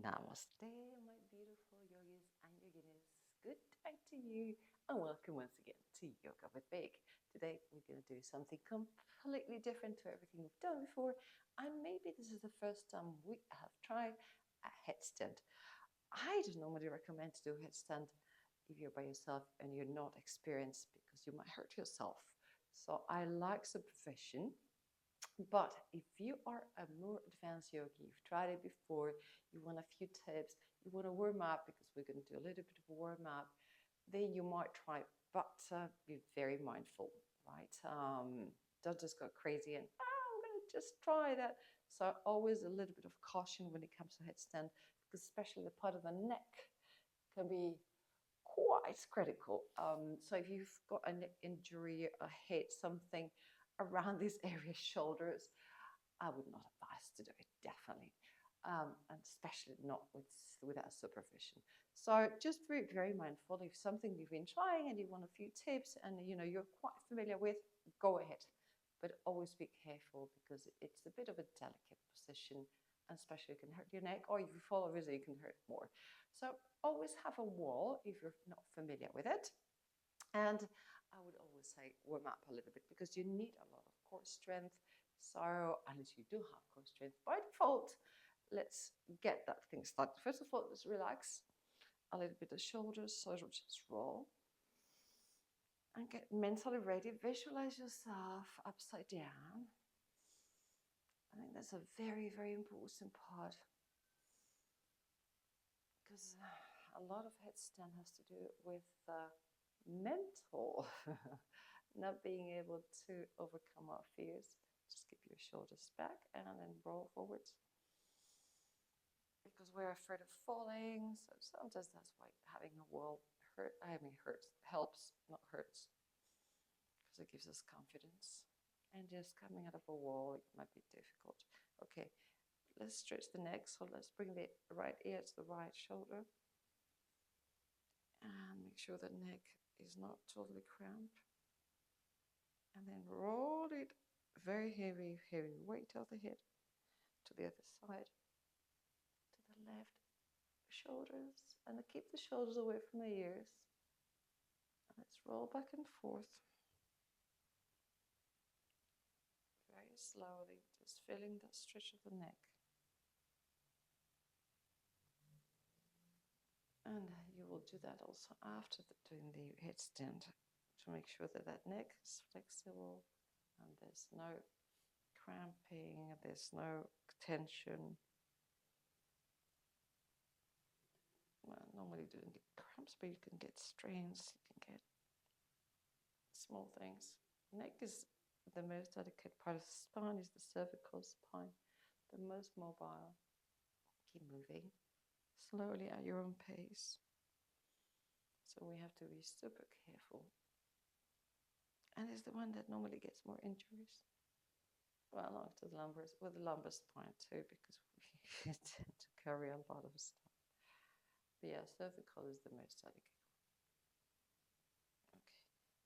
Namaste, my beautiful yogis and yoginis. Good day to you, and welcome once again to Yoga with Big. Today we're going to do something completely different to everything we've done before, and maybe this is the first time we have tried a headstand. I don't normally recommend to do a headstand if you're by yourself and you're not experienced, because you might hurt yourself. So I like supervision. But if you are a more advanced yogi, you've tried it before, you want a few tips, you want to warm up, because we're going to do a little bit of a warm up, then you might try, but be very mindful, right? Don't just go crazy and, I'm going to just try that. So always a little bit of caution when it comes to headstand, because especially the part of the neck can be quite critical. So if you've got a neck injury, a head, something around this area, shoulders, I would not advise to do it, definitely. And especially not without supervision. So just very, very mindful. If something you've been trying and you want a few tips and you're quite familiar with, go ahead. But always be careful, because it's a bit of a delicate position, and especially it can hurt your neck, or if you fall over, you can hurt more. So always have a wall if you're not familiar with it. And I would always say warm up a little bit, because you need a lot of core strength. So unless you do have core strength by default, let's get that thing started. First of all, let's relax a little bit the shoulders, so just roll and get mentally ready. Visualize yourself upside down. I think that's a very, very important part, because a lot of headstand has to do with mental, not being able to overcome our fears. Just keep your shoulders back and then roll forwards, because we're afraid of falling. So sometimes that's why having a wall helps, not hurts, because it gives us confidence. And just coming out of a wall, it might be difficult. Okay, let's stretch the neck. So let's bring the right ear to the right shoulder, and make sure the neck is not totally cramped. And then roll it, very heavy, heavy weight of the head to the other side, to the left shoulders, and keep the shoulders away from the ears. And let's roll back and forth very slowly, just feeling that stretch of the neck. And you will do that also after doing the headstand, to make sure that that neck is flexible and there's no cramping, there's no tension. Well, normally you don't get cramps, but you can get strains, you can get small things. Neck is the most delicate part of the spine, is the cervical spine, the most mobile. Keep moving slowly at your own pace. So we have to be super careful. And it's the one that normally gets more injuries. Well, after the lumbar, with the lumbar spine too, because we tend to carry a lot of stuff. But yeah, cervical is the most delicate. Okay,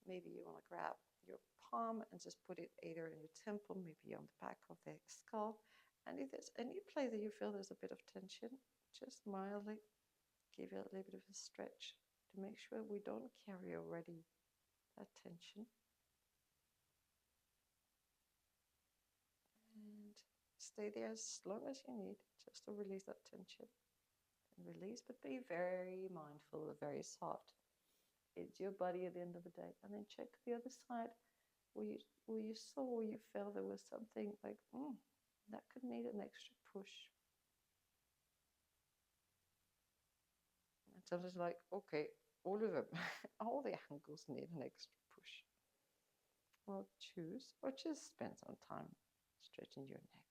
maybe you want to grab your palm and just put it either in your temple, maybe on the back of the skull. And if there's any place that you feel there's a bit of tension, just mildly give it a little bit of a stretch to make sure we don't carry already that tension. And stay there as long as you need, just to release that tension. And release, but be very mindful, very soft. It's your body at the end of the day. And then check the other side, where you saw, where you felt there was something like, that could need an extra push. And sometimes like, okay, all of them, all the ankles need an extra push. Well, choose, or just spend some time stretching your neck.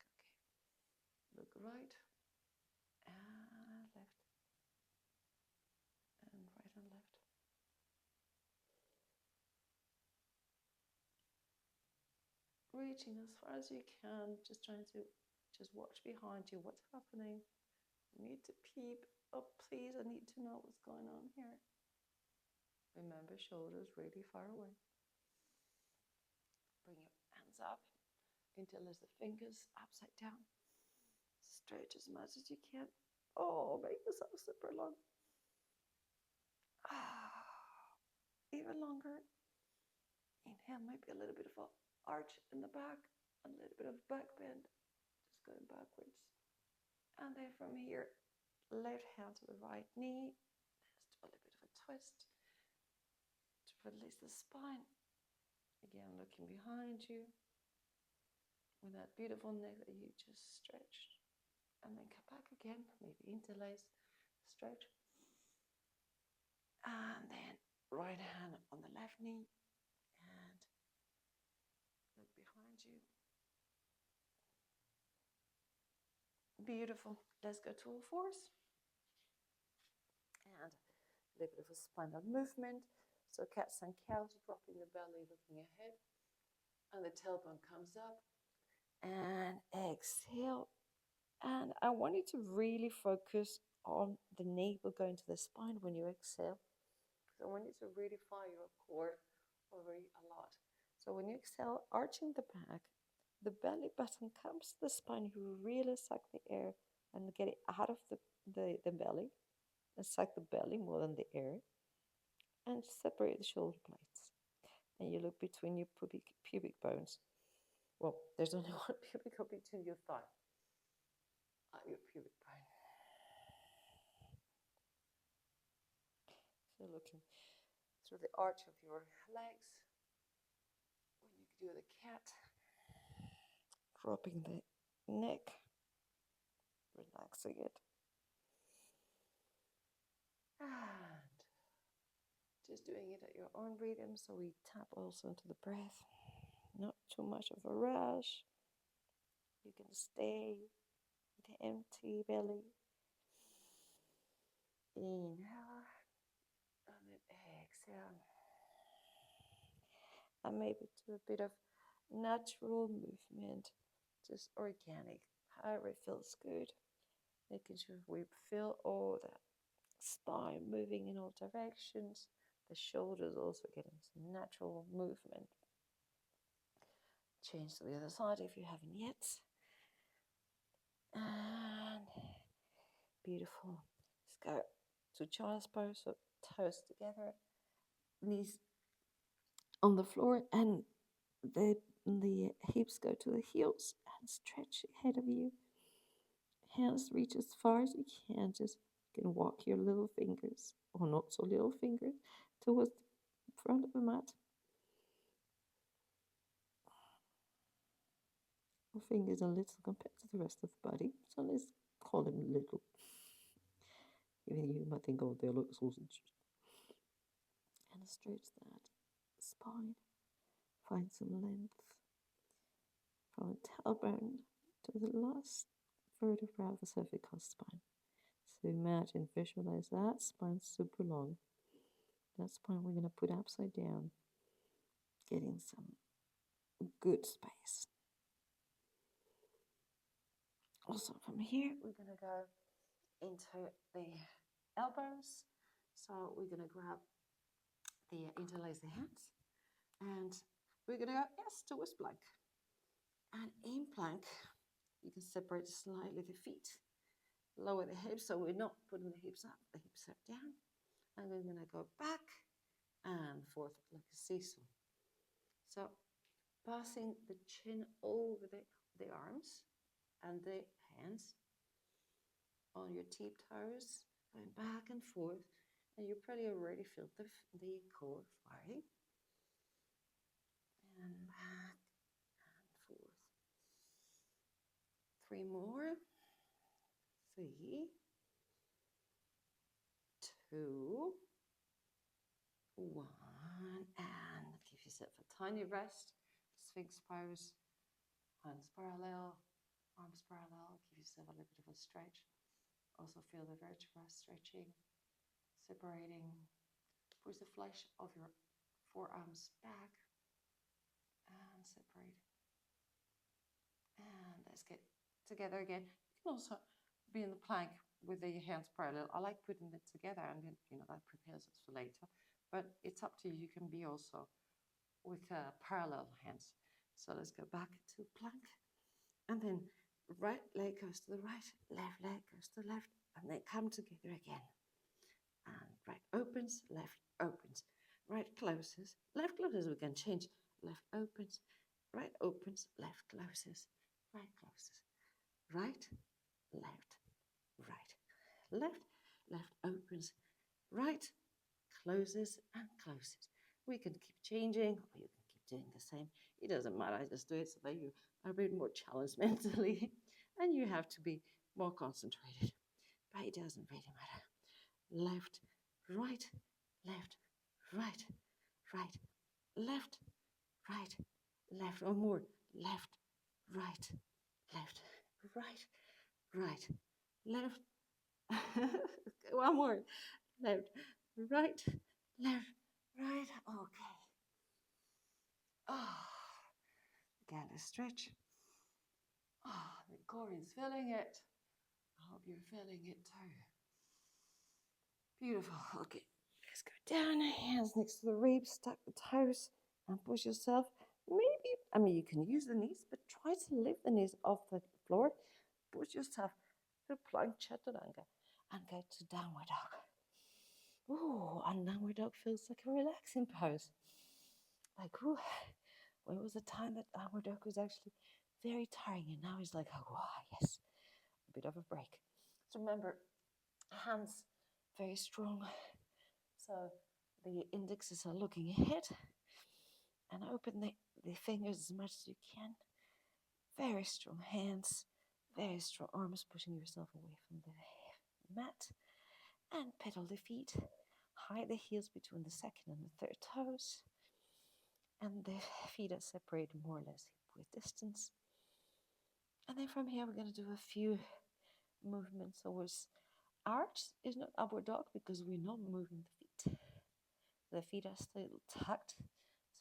Okay, look right and left, and right and left. Reaching as far as you can, just trying to just watch behind you, what's happening. You need to peep. Oh, please, I need to know what's going on here. Remember, shoulders really far away. Bring your hands up, interlace the fingers upside down. Stretch as much as you can. Oh, make yourself super long. Even longer. Inhale, maybe a little bit of an arch in the back, a little bit of back bend, just going backwards. And then from here, left hand to the right knee. Let's do a little bit of a twist to release the spine. Again, looking behind you with that beautiful neck that you just stretched. And then come back again, maybe interlace, stretch. And then right hand on the left knee and look behind you. Beautiful. Let's go to all fours. And a little bit of a spinal movement. So cats and cows, dropping the belly, looking ahead. And the tailbone comes up. And exhale. And I want you to really focus on the navel going to the spine when you exhale. So I want you to really fire your core over a lot. So when you exhale, arching the back, the belly button comes to the spine. You really suck the air and get it out of the belly. And suck the belly more than the air. And separate the shoulder blades. And you look between your pubic bones. Well, there's only one pubic bone between your thigh. Your pubic bone. So looking through the arch of your legs. When you do the cat, dropping the neck, relaxing it. And just doing it at your own rhythm, so we tap also into the breath. Not too much of a rush. You can stay with the empty belly. Inhale. And then exhale. And maybe do a bit of natural movement, just organic, however it feels good. Making sure we feel all that spine moving in all directions. The shoulders also getting some natural movement. Change to the other side if you haven't yet. And beautiful. Let's go to child's pose, so toes together, knees on the floor, and the hips go to the heels, and stretch ahead of you. Hands reach as far as you can. Just you can walk your little fingers, or not so little fingers, towards the front of the mat. Your fingers are little compared to the rest of the body, so let's call them little. Even you might think, oh, they look sausage. And stretch that spine. Find some length from the tailbone to the last vertebra of the cervical spine. So imagine, visualize that spine super long. That spine we're going to put upside down, getting some good space. Also from here, we're going to go into the elbows. So we're going to grab interlace the hands, and we're going to go, yes, towards plank. And in plank, you can separate slightly the feet, lower the hips, so we're not putting the hips up down. And we're going to go back and forth like a seesaw. So passing the chin over the arms and the hands on your tip toes, going back and forth, and you probably already feel the core firing. And back and forth. 3 more. 3, 2, 1, and give yourself a tiny rest. Sphinx pose, hands parallel, arms parallel. Give yourself a little bit of a stretch. Also feel the vertebra stretching, separating. Push the flesh of your forearms back and separate. And let's get together again. You can also be in the plank with the hands parallel. I like putting it together, and then that prepares us for later. But it's up to you. You can be also with parallel hands. So let's go back to plank, and then right leg goes to the right, left leg goes to the left, and then come together again. And right opens, left opens, right closes, left closes. We can change. Left opens, right opens, left closes, right closes, right, left, right, left, left opens, right closes and closes. We can keep changing, or you can keep doing the same. It doesn't matter. I just do it so that you are a bit more challenged mentally, and you have to be more concentrated. But it doesn't really matter. Left, right, left, right, right, left, right, left, or more. Left, right, left, right, right, left. One more. Left, right, left, right. Okay. Oh, again, a stretch. Oh, the core is feeling it. I hope you're feeling it too. Beautiful. Okay, let's go down. Hands next to the ribs, tuck the toes, and push yourself. Maybe, you can use the knees, but try to lift the knees off the floor. Push yourself to plank chaturanga and go to downward dog. Ooh, and downward dog feels like a relaxing pose. Like, ooh, when was the time that downward dog was actually very tiring, and now it's like, oh, yes, a bit of a break. So remember, hands very strong. So the indexes are looking ahead, and open the fingers as much as you can. Very strong hands, very strong arms, pushing yourself away from the mat. And pedal the feet. Hide the heels between the second and the third toes. And the feet are separated more or less hip width distance. And then from here, we're going to do a few movements towards arch. Is not upward dog because we're not moving the feet. The feet are still tucked.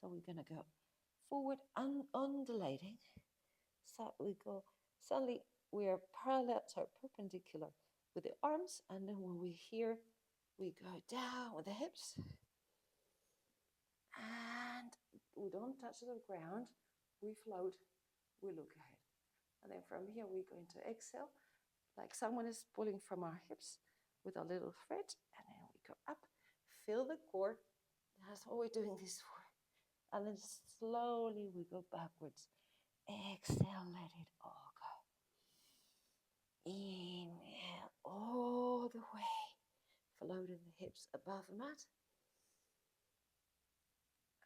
So we're going to go forward and undulating. So we go, suddenly we are parallel, perpendicular with the arms. And then when we're here, we go down with the hips. And we don't touch the ground. We float. We look ahead. And then from here, we're going to exhale, like someone is pulling from our hips with a little thread. And then we go up, feel the core. That's what we're doing this for. And then slowly we go backwards. Exhale, let it all go. Inhale all the way. Floating the hips above the mat.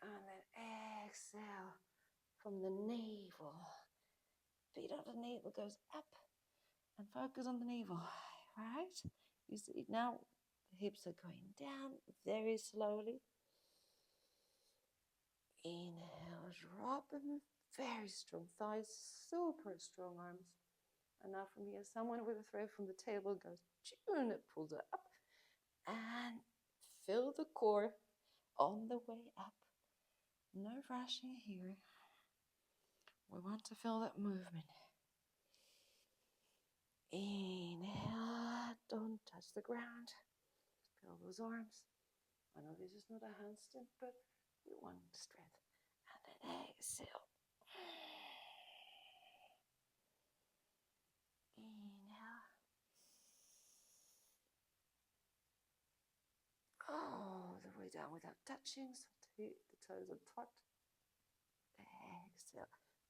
And then exhale from the navel. Feet on the navel goes up. And focus on the navel. Right? You see now the hips are going down very slowly. Inhale, drop them. Very strong thighs, super strong arms. And now from here, someone with a thread from the table goes, and it pulls it up. And feel the core on the way up. No rushing here. We want to feel that movement. Inhale, don't touch the ground. Feel those arms. I know this is not a handstand, but we want strength. And then exhale. Inhale. All the way down without touching, so the toes are tucked. Exhale.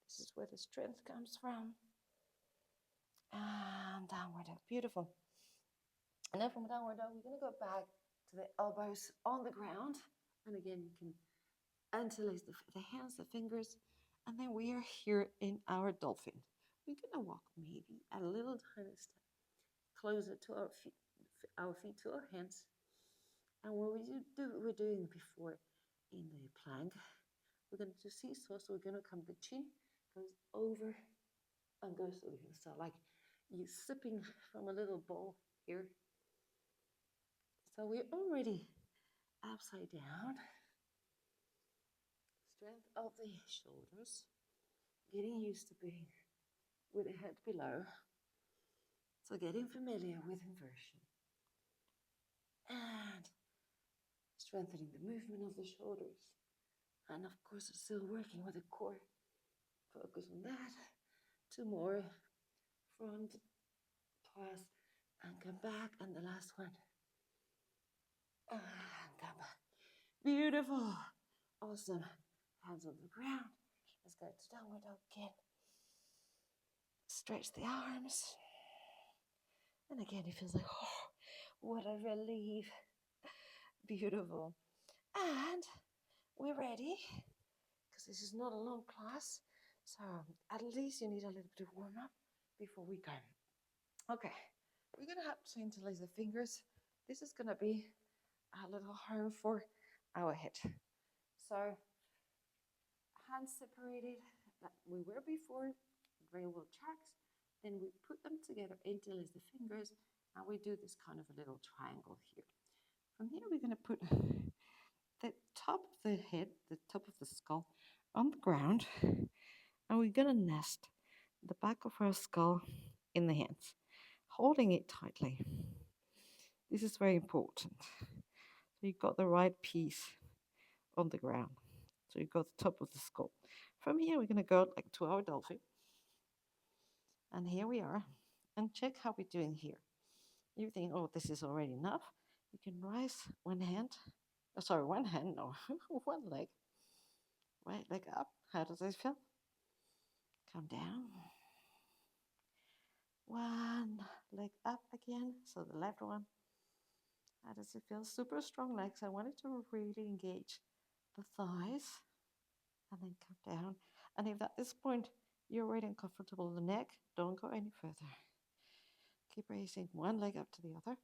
This is where the strength comes from. And downward dog. Beautiful. And then from downward dog, we're going to go back to the elbows on the ground. And again, you can interlace the hands, the fingers. And then we are here in our dolphin. We're going to walk maybe a little tiny step closer to our feet to our hands. And what we're doing before in the plank, we're going to seesaw. So we're going to come, the chin goes over and goes to the heel. So like you sipping from a little bowl here. So we're already upside down. Strength of the shoulders. Getting used to being with the head below. So getting familiar with inversion. And strengthening the movement of the shoulders. And of course, still working with the core. Focus on that. 2 more. front, pause, and come back. And the last one. And come back. Beautiful. Awesome. Hands on the ground. Let's go to downward dog again. Stretch the arms. And again, it feels like, oh, what a relief. Beautiful. And we're ready, because this is not a long class. So at least you need a little bit of warm up before we go. Okay, we're going to have to interlace the fingers. This is going to be a little hard for our head. So hands separated like we were before, railroad tracks. Then we put them together, interlace the fingers, and we do this kind of a little triangle here. From here, we're going to put the top of the head, the top of the skull on the ground, and we're going to nest the back of our skull in the hands, holding it tightly. This is very important. So you've got the right piece on the ground. So you've got the top of the skull. From here, we're going to go like to our dolphin. And here we are. And check how we're doing here. You think, oh, this is already enough. You can rise one hand. One hand, no, one leg. Right leg up. How does this feel? Come down. One leg up again. So the left one. How does it feel? Super strong legs. I want it to really engage the thighs. And then come down. And if at this point you're already uncomfortable with the neck, don't go any further. Keep raising one leg up to the other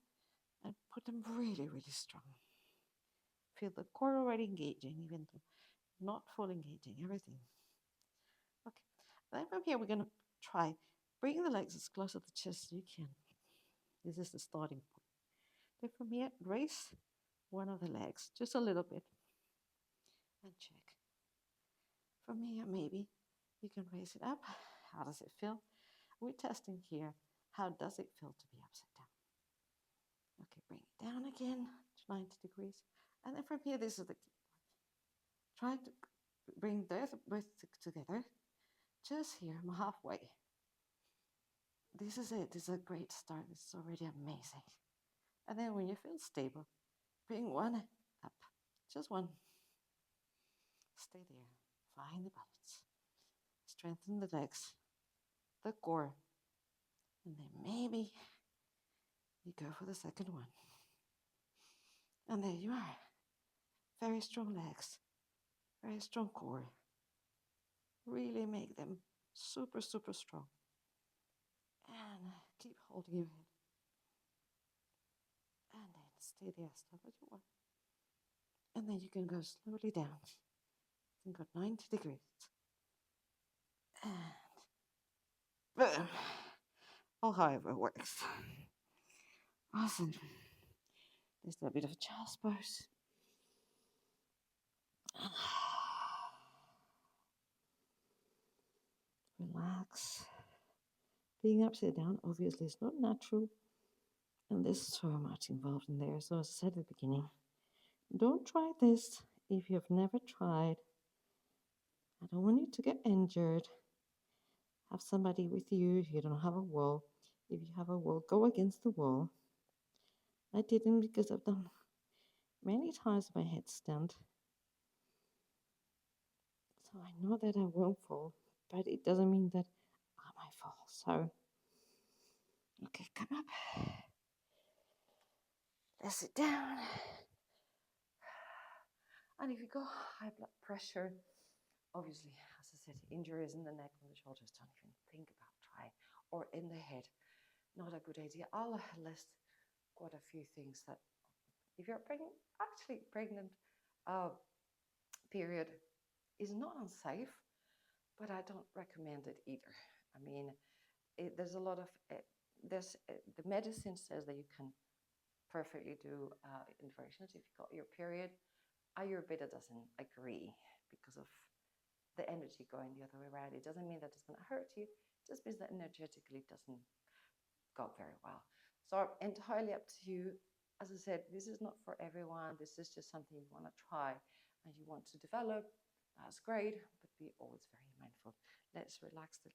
and put them really, really strong. Feel the core already engaging, even though not full engaging, everything. Okay, then from here we're going to try bringing the legs as close to the chest as you can. This is the starting point. Then from here, raise one of the legs just a little bit and check. From here, maybe you can raise it up. How does it feel? We're testing here. How does it feel to be upside down? Okay, bring it down again to 90 degrees. And then from here, this is the key part. Try to bring both together. Just here, I'm halfway. This is it. This is a great start. This is already amazing. And then when you feel stable, bring one up. Just one. Stay there. Find the balance. Strengthen the legs, the core. And then maybe you go for the second one. And there you are. Very strong legs. Very strong core. Really make them super, super strong. And keep holding your head. And then stay there as long as you want. And then you can go slowly down. You can go 90 degrees. And boom. Or however it works. Awesome. Just a bit of a child's pose. Relax. Being upside down obviously is not natural, and there's so much involved in there. So as I said at the beginning, don't try this if you've never tried. I don't want you to get injured. Have somebody with you if you don't have a wall. If you have a wall, go against the wall. I didn't, because I've done many times my headstand. So I know that I won't fall, but it doesn't mean that I might fall. So, okay, come up. Let's sit down. And if you got high blood pressure, obviously, as I said, injuries in the neck and the shoulders, don't even think about trying. Or in the head, not a good idea. I'll list quite a few things that, if you're pregnant, period is not unsafe, but I don't recommend it either. I mean, there's a lot of, the medicine says that you can perfectly do inversions if you got your period. Ayurveda doesn't agree because of the energy going the other way around. It doesn't mean that it's going to hurt you. It just means that energetically it doesn't go very well. So entirely up to you. As I said, this is not for everyone. This is just something you want to try and you want to develop. That's great, but be always very mindful. Let's relax the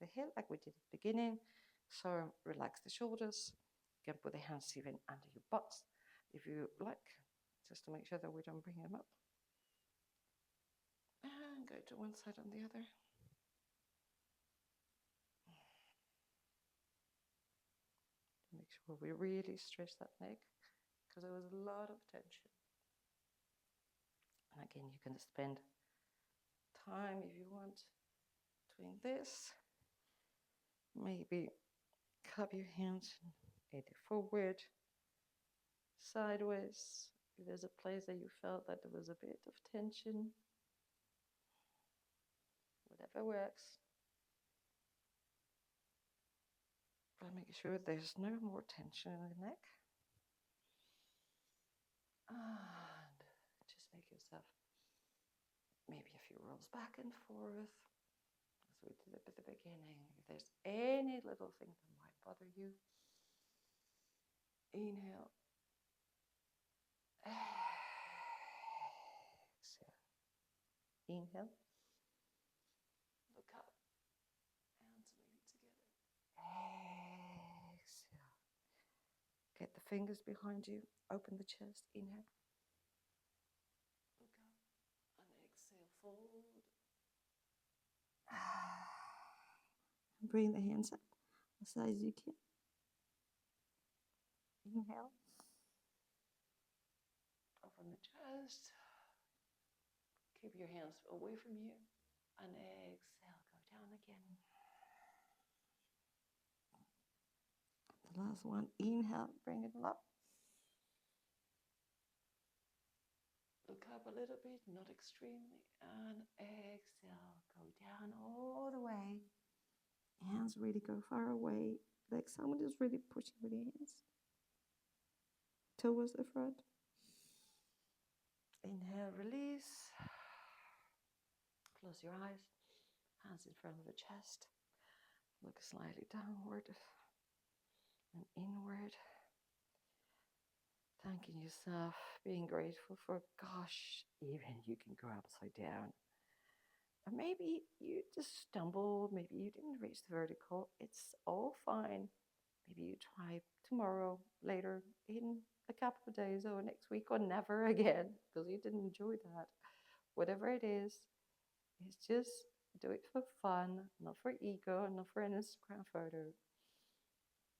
the hill like we did at the beginning. So relax the shoulders. You can put the hands even under your butts if you like, just to make sure that we don't bring them up. And go to one side and the other. Make sure we really stretch that neck because there was a lot of tension. And again, you can spend time if you want doing this. Maybe cup your hands either forward, sideways. If there's a place that you felt that there was a bit of tension, whatever works. But make sure there's no more tension in the neck. And just make yourself maybe a few rolls back and forth, as we did at the beginning. If there's any little thing that might bother you, inhale. Exhale. Inhale. Look up. Hands maybe together. Exhale. Get the fingers behind you. Open the chest. Inhale. Look up. And exhale. Fold. Bring the hands up as high as you can. Inhale. Open the chest. Keep your hands away from you. And exhale. Go down again. The last one. Inhale. Bring it up. Look up a little bit, not extremely. And exhale. Go down all the way. Hands really go far away. Like someone is really pushing with the hands towards the front. Inhale, release. Close your eyes. Hands in front of the chest. Look slightly downward and inward. Thanking yourself, being grateful for, gosh, even you can go upside down. Or maybe you just stumbled, maybe you didn't reach the vertical. It's all fine. Maybe you try tomorrow, later, in a couple of days, or next week, or never again, because you didn't enjoy that. Whatever it is, it's just do it for fun, not for ego, not for an Instagram photo.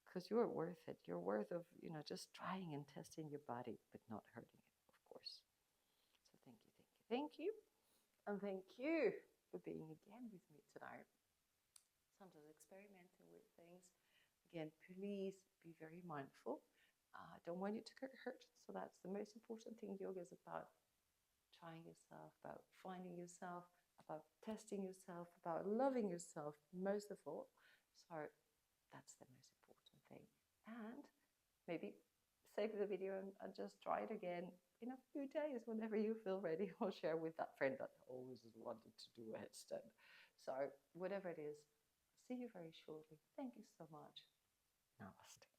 Because you're worth it. You're worth of, just trying and testing your body, but not hurting it, of course. So thank you, thank you, thank you. And thank you for being again with me tonight. Sometimes experimenting with things. Again, please be very mindful. I don't want you to get hurt. So that's the most important thing. Yoga is about trying yourself, about finding yourself, about testing yourself, about loving yourself, most of all. So that's the most important thing. And maybe save the video and just try it again in a few days whenever you feel ready, or share with that friend that always wanted to do a headstand. So whatever it is, see you very shortly. Thank you so much. Namaste.